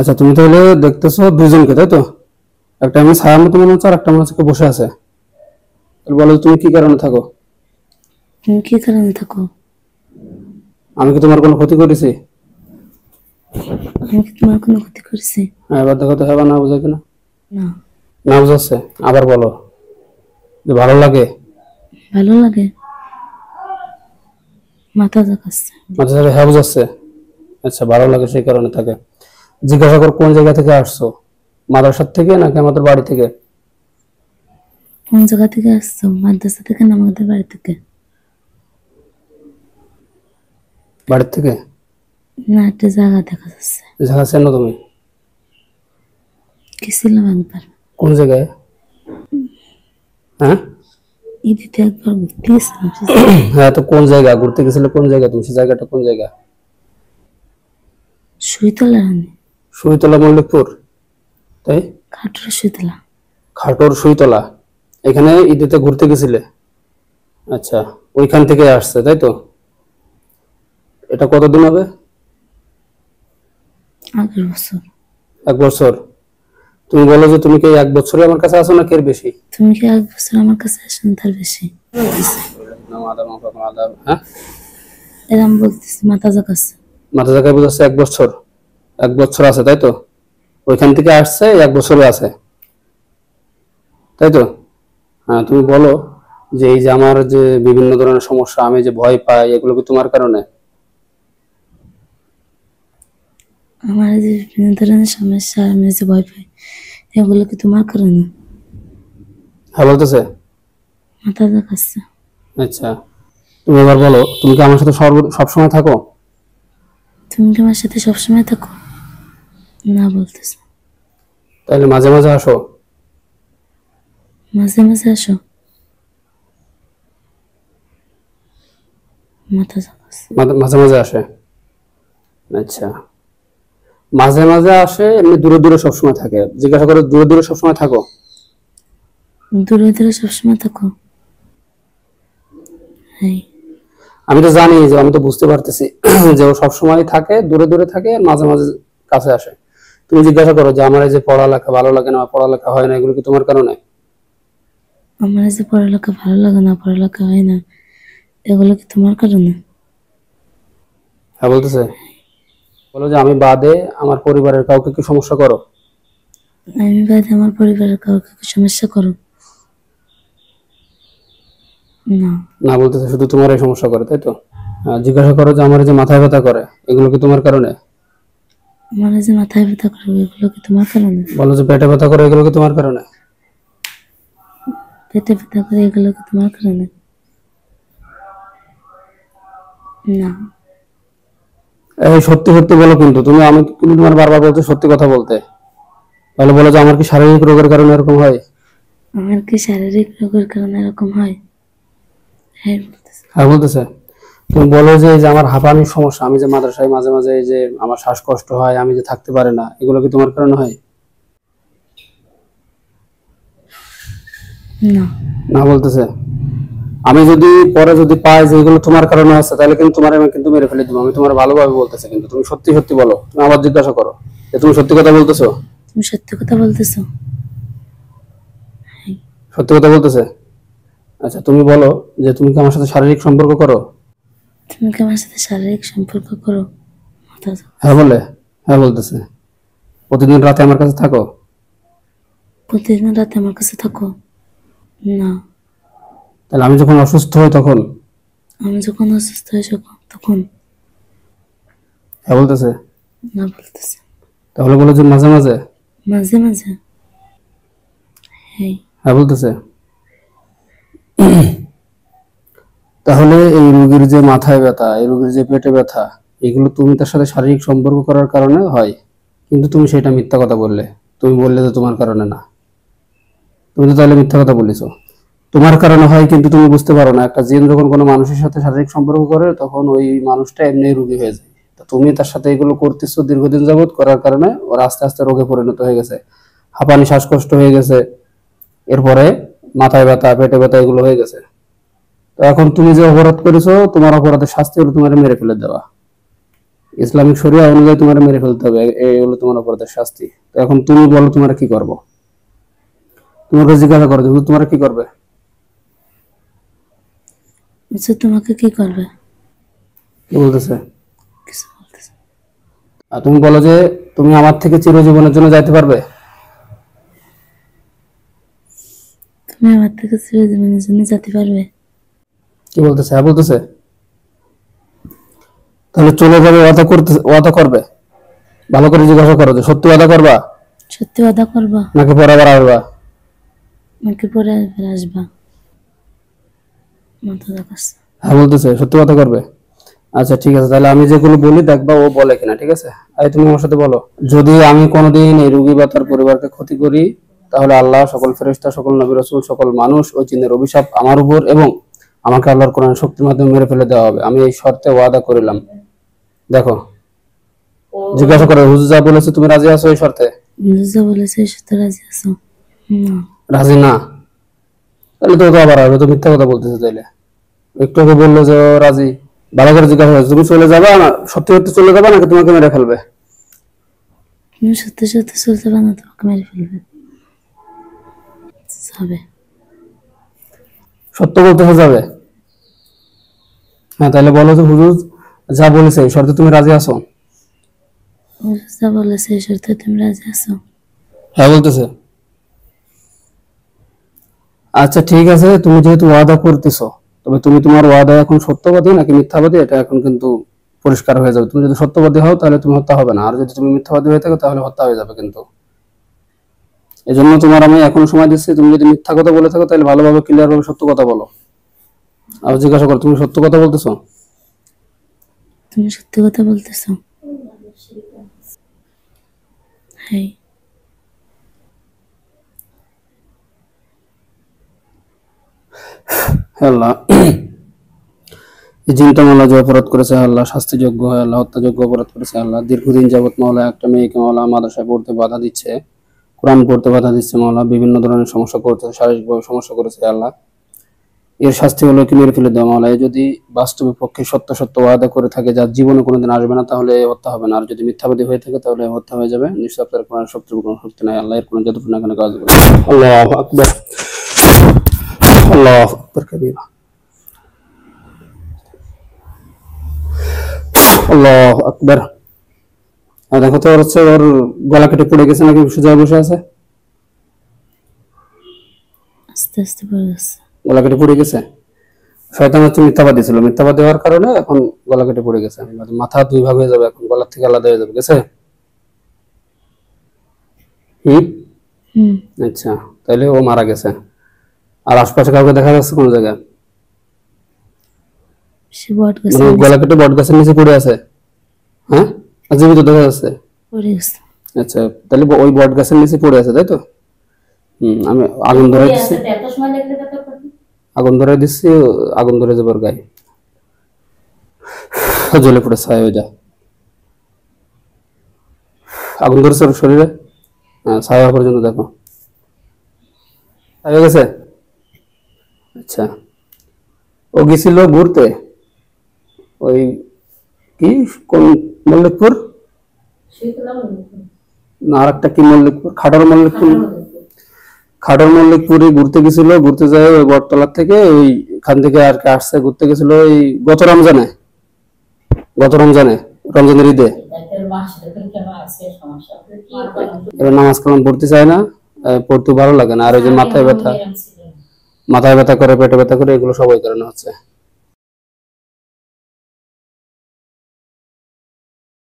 আচ্ছা, তুমি তাহলে দেখতেছো দুইজনকে, তাই তো? একটা আমি ছায়ার মতো মনে হচ্ছে, আর একটা মনে হচ্ছে কেউ বসে আছে। তাহলে বলো তুমি কি কারণে থাকো? তুমি কি কারণে থাকো? আমি কি তোমার কোনো ক্ষতি করেছি? আমি কি তোমার কোনো ক্ষতি করেছি? হ্যাঁ, এবার দেখো তো, হ্যাঁ বা না বোঝা কিনা। না। না বোঝাচ্ছে, আবার বলো যে ভালো লাগে। ভালো লাগে? মাথা জাগাচ্ছে। মাঝে সাথে হ্যাঁ বোঝাচ্ছে। আচ্ছা, ভালো লাগে সেই কারণে থাকে। জিজ্ঞাসা কর কোন জায়গা থেকে আসছো, মাদ্রাসা থেকে নাকি আমাদের বাড়ি থেকে? কোন জায়গা থেকে আসছো? মাদ্রাসা থেকে না আমাদের বাড়ি থেকে? বাড়ির থেকে। না, একটা জায়গা দেখা যাচ্ছে। জায়গা চেনো তুমি? গেছিলাম একবার। কোন জায়গায়? হ্যাঁ। ঈদিতে একবার ঘুরতে গেছিলাম। হ্যাঁ, তো কোন জায়গা ঘুরতে গেছিলে? কোন জায়গা তুমি? সেই জায়গাটা কোন জায়গা? সুইতলা রানী। সুইতলা, মল্লিকপুর, তাই? খাটুরা সুইতলা। খাটোর সুইতলা। এখানে ঈদেতে ঘুরতে গেছিলে? আচ্ছা, ওইখান থেকে আসছে, তাই তো? এটা কতদিন হবে? আগের বছর। 1 বছর। তুমি বলো যে তুমি কি এই 1 বছরে আমার কাছে আসো নাকি এর বেশি? তুমি কি এক বছর আমার কাছে আসো না তার বেশি? হ্যাঁ, এরম বলতেছি, মাথা জাগাচ্ছে। মাথা জায়গায় বোঝাচ্ছে 1 বছর। 1 বছর আছে, তাই তো? ওইখান থেকে আসছে, 1 বছরে আছে, তাই তো? হ্যাঁ, তুমি বলো যে এই যে আমার যে বিভিন্ন ধরনের সমস্যা, আমি যে ভয় পাই, এগুলো কি তোমার কারণে? আমার এই যে বিভিন্ন ধরনের সমস্যা, আমি যে ভয় পাই, এগুলো কি তোমার কারণে? হ্যাঁ বলতেছে। মাথা জাগাচ্ছে। আচ্ছা, তুমি এবার বলো তুমি কি আমার সাথে সবসময় থাকো? তুমি কি আমার সাথে সবসময় থাকো? না বলতেছে। তাহলে মাঝে মাঝে আসো? মাঝে মাঝে আসো? মাথা জাগাচ্ছে। মাঝে মাঝে আসে। আচ্ছা, মাঝে মাঝে আসে, এমনি দূরে দূরে সবসময় থাকে? জিজ্ঞাসা করে দূরে দূরে সবসময় থাকো? দূরে দূরে সবসময় থাকো? হ্যাঁ। আমি তো জানি, যে আমি তো বুঝতে পারতেছি যে ও সবসময় থাকে, দূরে দূরে থাকে, আর মাঝে মাঝে কাছে আসে। তুমি জিজ্ঞাসা করো যে আমার এই যে পড়ালেখা ভালো লাগে না, পড়ালেখা হয় না, এগুলো কি তোমার কারণে? আমার এই যে পড়ালেখা ভালো লাগে না, পড়ালেখা হয় না, এগুলো কি তোমার কারণে? হ্যাঁ বলতেছে। বলো যে আমি বাদে আমার পরিবারের কাউকে কি সমস্যা করো? আমি বাদে আমার পরিবারের কাউকে কি সমস্যা করো? না। না বলতেছে, শুধু তোমারই সমস্যা করে, তাই তো? জিজ্ঞাসা করো যে আমার এই যে মাথায় ব্যথা করে, এগুলো কি তোমার কারণে? আমার এই যে মাথায় ব্যথা করে, এগুলো কি তোমার কারণে? বলো যে পেটে ব্যথা করে, এগুলো কি তোমার কারণে? পেটে ব্যথা করে, এগুলো কি তোমার কারণে? না। এই সত্যি সত্যি বলো, কিন্তু আমি কিন্তু তোমার বারবার বলতে সত্যি কথা বলতে। তাহলে বলো যে আমার কি শারীরিক রোগের কারণে এরকম হয়? আমার কি শারীরিক রোগের কারণে এরকম হয়? হ্যাঁ বলতেছে। হ্যাঁ বলতেছে। তুমি বলো যে এই যে আমার হাঁপানির সমস্যা, আমি যে মাদ্রাসায় মাঝে মাঝে এই যে আমার শ্বাসকষ্ট হয়, আমি যে থাকতে পারি না, এগুলো কি তোমার কারণে হয়? না। না বলতেছে। আমি যদি পরে যদি পাই যে এগুলো তোমার কারণে আছে, তাহলে কিন্তু তোমার আমি কিন্তু মেরে ফেলে দিব। আমি তোমার ভালোভাবে বলতেছি, কিন্তু তুমি সত্যি সত্যি বলো। তুমি আবার জিজ্ঞাসা করো যে তুমি সত্যি কথা বলতেছো? তুমি সত্যি কথা বলতেছো? হ্যাঁ। সত্যি কথা বলতেছে। আচ্ছা, তুমি বলো যে তুমি কি আমার সাথে শারীরিক সম্পর্ক করো? তুমি কি আমার সাথে শারীরিক সম্পর্ক করো? মাথা হ্যাঁ জাগাচ্ছে। বলে। হ্যাঁ বলতেছে। প্রতিদিন রাতে আমার কাছে থাকো? প্রতিদিন রাতে আমার কাছে থাকো? না। তাহলে আমি যখন অসুস্থ হই তখন? আমি যখন অসুস্থ হই তখন? হ্যাঁ বলতেছে। না বলতেছে। তাহলে বলো যে মাঝে মাঝে? মাঝে মাঝে? হ্যাঁ। হ্যাঁ বলতেছে। তাহলে এই রোগীর যে মাথায় ব্যথা, এই রোগীর যে পেটে ব্যথা, এগুলো তুমি তার সাথে শারীরিক সম্পর্ক করার কারণে হয়, কিন্তু তুমি সেটা মিথ্যা কথা বললে। তুমি বললে যে তোমার কারণে না। তুমি তো তাহলে মিথ্যা কথা বলেছো। তোমার কারণে হয়, কিন্তু তুমি বুঝতে পারো না। একটা জিন যখন কোনো মানুষের সাথে শারীরিক সম্পর্ক করে, তখন ওই মানুষটা এমনি রোগী হয়ে যায়। তো তুমি তার সাথে এগুলো করতেছো দীর্ঘদিন যাবত, করার কারণে ওর আস্তে আস্তে রোগে পরিণত হয়ে গেছে। হাঁপানি, শ্বাসকষ্ট হয়ে গেছে, এরপরে মাথায় ব্যথা, পেটে ব্যথা, এগুলো হয়ে গেছে। তো এখন তুমি যে অপরাধ করেছো, তোমার অপরাধের শাস্তি হলো তোমার মেরে ফেলে দেওয়া। ইসলামিক শরিয়া অনুযায়ী তোমার মেরে ফেলতে হবে, এই হলো তোমার অপরাধের শাস্তি। তো এখন তুমি বলো তোমার কি করবো, তোমাকে জিজ্ঞাসা করো যে তোমার কি করবে। বলছে তোমাকে কি করবে? কি বলতেছে? কিছু বলতেছে। আর তুমি বলো যে তুমি আমার থেকে চিরজীবনের জন্য যাইতে পারবে। তুমি আমার থেকে চিরজীবনের জন্য যেতে পারবে? কি বলতেছে? হ্যাঁ বলতেছে। তাহলে চলে যাবে, ওয়াদা করবে? ভালো করে জিজ্ঞাসা করো যে সত্যি ওয়াদা করবা সত্যি ওয়াদা করবা নাকি পরে আবার আসবা। নাকি পরে আবার আসবা? মাথা দেখাচ্ছে। হ্যাঁ বলতেছে, সত্যি কথা করবে। আচ্ছা ঠিক আছে, তাহলে আমি যেগুলো বলি দেখবা ও বলে কিনা, ঠিক আছে? এই তুমি আমার সাথে বলো, যদি আমি কোনোদিন এই রোগী বা তার পরিবারকে ক্ষতি করি, তাহলে আল্লাহ, সকল ফেরেশতা, সকল নবী রাসূল, সকল মানুষ ও জিনের অভিশাপ আমার উপর এবং আমাকে আল্লাহর কোরআন শক্তির মাধ্যমে মেরে ফেলে দেওয়া হবে। আমি এই শর্তে ওয়াদা করিলাম। দেখো, জিজ্ঞাসা করে হুজুর যা বলেছে তুমি রাজি আছো এই শর্তে? যা বলেছে সত্যি রাজি আছো? না। রাজি না? তাহলে তো ও তো আবার আসবে, তো মিথ্যা কথা বলতেছে। তাইলে একটু আগে বললো যে ও রাজি। ভালো করে জিজ্ঞাসা করো, তুমি চলে যাবা না, সত্যি সত্যি চলে যাবা নাকি তোমাকে মেরে ফেলবে? তুমি সত্যি সত্যি চলতে পারো না, তোমাকে মেরে ফেলবে। যাবে। সত্য বলতে যাবে? হ্যাঁ তাহলে বলো যে হুজুর যা বলেছে এই শর্তে তুমি রাজি আছো? যা বলেছে এই শর্তে তুমি রাজি আছো? হ্যাঁ বলতেছে। আচ্ছা ঠিক আছে, তুমি যেহেতু ওয়াদা করতেছো, তবে তুমি তোমার ওয়াদা এখন সত্যবাদী নাকি মিথ্যাবাদী এটা এখন কিন্তু পরিষ্কার হয়ে যাবে। তুমি যদি সত্যবাদী হও তাহলে তুমি হত্যা হবে না, আর যদি তুমি মিথ্যাবাদী হয়ে থাকো তাহলে হত্যা হয়ে যাবে কিন্তু। এজন্য তোমার আমি এখন সময় দিচ্ছি, তুমি যদি মিথ্যা কথা বলে থাকো তাহলে ভালোভাবে ক্লিয়ার ভাবে সত্য কথা বলো। আর জিজ্ঞাসা করো তুমি সত্য কথা বলতেছো? তুমি সত্যি কথা বলতেছো? হ্যাঁ। হে আল্লাহ, এই জিনটা মাওলা যে অপরাধ করেছে আল্লাহ শাস্তিযোগ্য, হয় আল্লাহ হত্যাযোগ্য অপরাধ করেছে আল্লাহ। দীর্ঘদিন যাবত মাওলা একটা মেয়েকে মাওলা মাদ্রাসায় পড়তে বাধা দিচ্ছে, কোরআন পড়তে বাধা দিচ্ছে মাওলা, বিভিন্ন ধরনের সমস্যা করছে, শারীরিকভাবে সমস্যা করেছে আল্লাহ। এর শাস্তি হলো কি মেরে ফেলে দেওয়া মাওলা। এ যদি বাস্তবিক পক্ষে সত্য সত্য ওয়াদা করে থাকে যার জীবনে কোনোদিন আসবে না তাহলে এ হত্যা হবে না, আর যদি মিথ্যাবাদী হয়ে থাকে তাহলে এ হত্যা হয়ে যাবে। নিশ্চয় আপনার কোরআন শক্তির কোনো শক্তি নাই আল্লাহ, এর কোনো যতটুকু না কেন কাজ করে। আল্লাহু আকবার, আল্লাহু আকবার কবীরা, আল্লাহু আকবার। আর দেখো তো ওর হচ্ছে ওর গলা কেটে পড়ে গেছে নাকি সোজা বসে আছে? আস্তে আস্তে পড়ে যাচ্ছে। গলা কেটে পড়ে গেছে। শয়তান হচ্ছে মিথ্যাবাদী ছিল, মিথ্যাবাদী হওয়ার কারণে এখন গলা কেটে পড়ে গেছে। মাথা দুই ভাগ হয়ে যাবে, এখন গলার থেকে আলাদা হয়ে যাবে, গেছে? হুম। হুম। আচ্ছা, তাহলে ও মারা গেছে। আর আশপাশে কাউকে দেখা যাচ্ছে কোনো জায়গায়? সে বট গাছে মানে গলা কেটে বট গাছের নিচে পড়ে আছে? হ্যাঁ, আর জীবিত দেখা যাচ্ছে? পড়ে গেছে। আচ্ছা, তাহলে ওই বট গাছের নিচে পড়ে আছে, তাই তো? আমি আগুন ধরে দিচ্ছি, আগুন ধরে দিচ্ছি, আগুন ধরে যাবার গায়ে জ্বলে পড়ে ছাই হয়ে যায়। আগুন ধরেছে ওর শরীরে, হ্যাঁ ছাই হওয়া পর্যন্ত দেখো, ছাই হয়ে গেছে। আচ্ছা, ও গেছিল ঘুরতে ওই কি কোন মল্লিকপুর না আর একটা কি মল্লিকপুর, খাটর মল্লিকপুর, খাটর মল্লিকপুরে ঘুরতে গেছিল। ঘুরতে যায় ওই বটতলার থেকে ওইখান থেকে আর কি আসছে, ঘুরতে গেছিল এই গত রমজানে, গত রমজানে, রমজানের ঈদে। এরা নামাজ কালাম পড়তে চায় না, পড়তে ভালো লাগে না, আর ওই যে মাথায় ব্যথা, মাথায় ব্যথা করে, পেটে ব্যথা করে, এগুলো সবাই কারণে হচ্ছে।